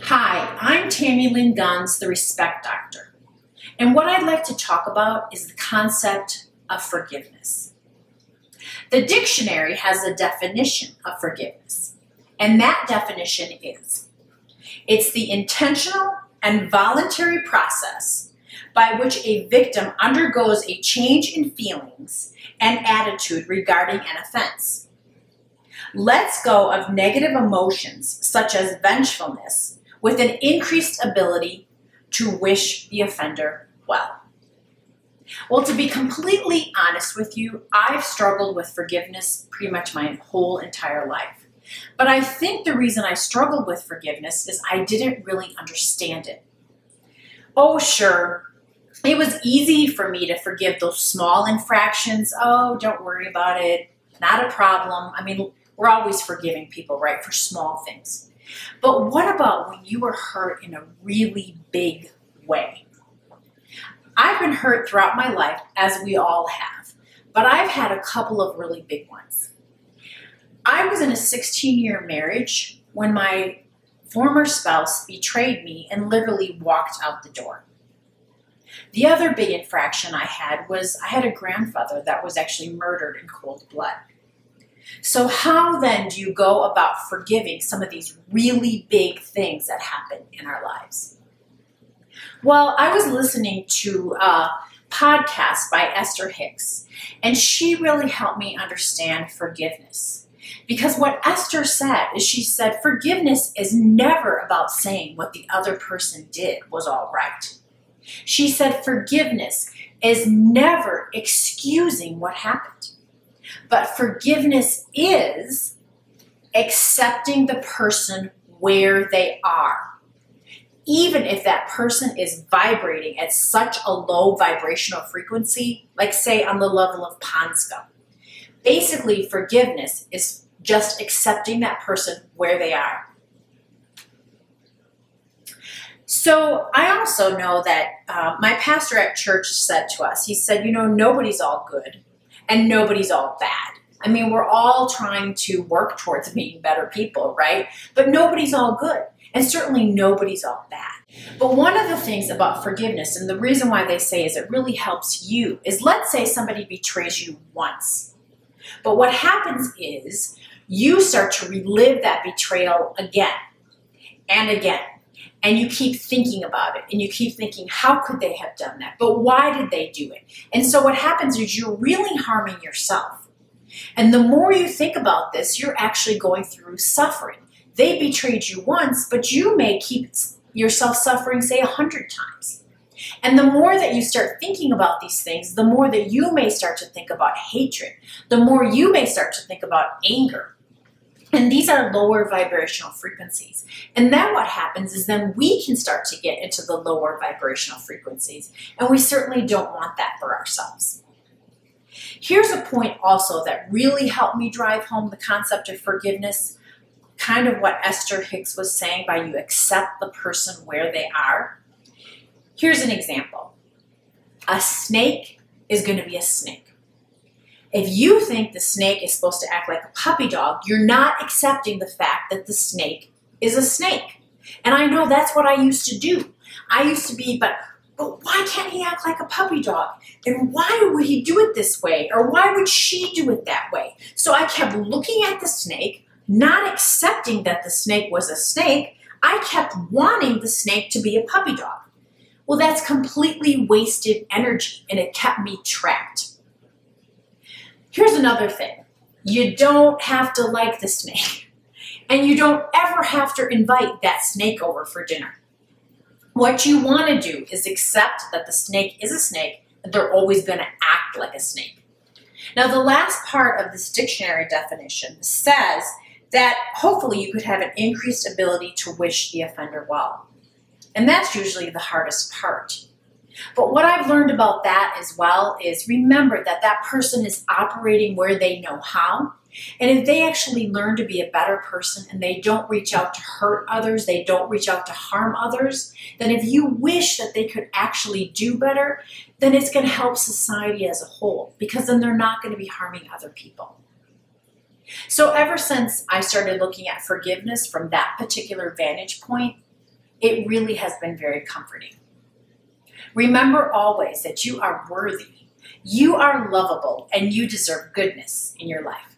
Hi, I'm Tammy Lynn Guns, the Respect Doctor. And what I'd like to talk about is the concept of forgiveness. The dictionary has a definition of forgiveness, and that definition is, it's the intentional and voluntary process by which a victim undergoes a change in feelings and attitude regarding an offense. Lets go of negative emotions such as vengefulness with an increased ability to wish the offender well. Well, to be completely honest with you, I've struggled with forgiveness pretty much my whole entire life. But I think the reason I struggled with forgiveness is I didn't really understand it. Oh, sure, it was easy for me to forgive those small infractions. Oh, don't worry about it, not a problem. I mean, we're always forgiving people, right, for small things. But what about when you were hurt in a really big way? I've been hurt throughout my life, as we all have, but I've had a couple of really big ones. I was in a 16-year marriage when my former spouse betrayed me and literally walked out the door. The other big infraction I had was I had a grandfather that was actually murdered in cold blood. So how then do you go about forgiving some of these really big things that happen in our lives? Well, I was listening to a podcast by Esther Hicks, and she really helped me understand forgiveness. Because what Esther said is she said forgiveness is never about saying what the other person did was all right. She said forgiveness is never excusing what happened. But forgiveness is accepting the person where they are. Even if that person is vibrating at such a low vibrational frequency, like say on the level of pond scum. Basically, forgiveness is just accepting that person where they are. So I also know that my pastor at church said to us, he said, you know, nobody's all good. And nobody's all bad. I mean, we're all trying to work towards being better people, right? But nobody's all good. And certainly nobody's all bad. But one of the things about forgiveness, and the reason why they say is it really helps you, is let's say somebody betrays you once. But what happens is you start to relive that betrayal again and again. And you keep thinking about it, and you keep thinking, how could they have done that? But why did they do it? And so what happens is you're really harming yourself. And the more you think about this, you're actually going through suffering. They betrayed you once, but you may keep yourself suffering, say, 100 times. And the more that you start thinking about these things, the more that you may start to think about hatred, the more you may start to think about anger. And these are lower vibrational frequencies. And then what happens is then we can start to get into the lower vibrational frequencies. And we certainly don't want that for ourselves. Here's a point also that really helped me drive home the concept of forgiveness, kind of what Esther Hicks was saying by you accept the person where they are. Here's an example. A snake is going to be a snake. If you think the snake is supposed to act like a puppy dog, you're not accepting the fact that the snake is a snake. And I know that's what I used to do. I used to be, but why can't he act like a puppy dog? And why would he do it this way? Or why would she do it that way? So I kept looking at the snake, not accepting that the snake was a snake. I kept wanting the snake to be a puppy dog. Well, that's completely wasted energy, and it kept me trapped. Here's another thing. You don't have to like the snake, and you don't ever have to invite that snake over for dinner. What you want to do is accept that the snake is a snake, and they're always going to act like a snake. Now, the last part of this dictionary definition says that hopefully you could have an increased ability to wish the offender well. And that's usually the hardest part. But what I've learned about that as well is remember that that person is operating where they know how. And if they actually learn to be a better person and they don't reach out to hurt others, they don't reach out to harm others, then if you wish that they could actually do better, then it's going to help society as a whole, because then they're not going to be harming other people. So ever since I started looking at forgiveness from that particular vantage point, it really has been very comforting. Remember always that you are worthy, you are lovable, and you deserve goodness in your life.